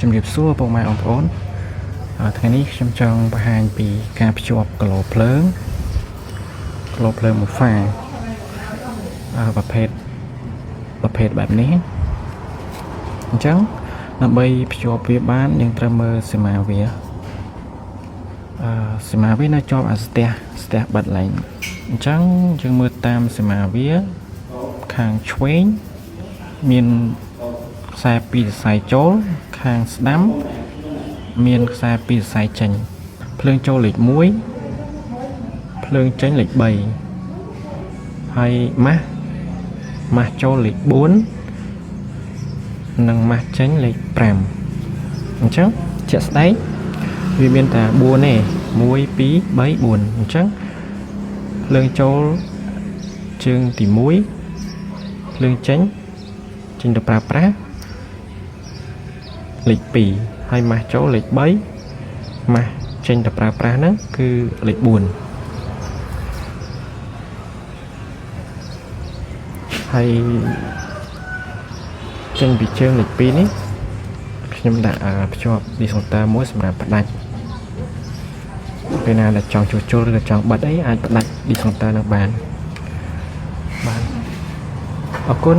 ជំរាបសួរពុកម៉ែបងប្អូនថ្ងៃនេះខ្ញុំចង់បង្ហាញពីការភ្ជាប់ក្លោភ្លើងមួយហ្វាប្រភេទបែបនេះអញ្ចឹងដើម្បីភ្ជាប់វាបានយើងត្រូវមើលសមាវានៅជាប់អាស្ទះបិទឡើងអញ្ចឹងយើងមើលតាមសមាវាខាងឆ្វេងមានខ្សែពីរសរសៃចូលខាងស្ដាំមានខ្សែពីរសរសៃចេញភ្លើងចូលលេខ1ភ្លើងចេញលេខ3ហើយម៉ាស់ចូលលេខ4និងម៉ាស់ចេញលេខ5អញ្ចឹងជាក់ស្ដែងវាមានតែ4ទេ1 2 3 4អញ្ចឹងភ្លើងចូលជើងទី1ភ្លើងចេញទៅប្រើប្រាស់លេខ2ហើយម៉ាស់ចូលលេខ3ម៉ាស់ចេញទៅប្រើប្រាស់ហ្នឹងគឺលេខ4ហើយចេញពីជើងលេខ2នេះខ្ញុំដាក់ភ្ជាប់ឌីសង់តាមួយសម្រាប់ផ្ដាច់ពេលណាដែលចង់ជួសជុលឬក៏ចង់បិទអីអាចផ្ដាច់ឌីសង់តានឹងបានអរគុណ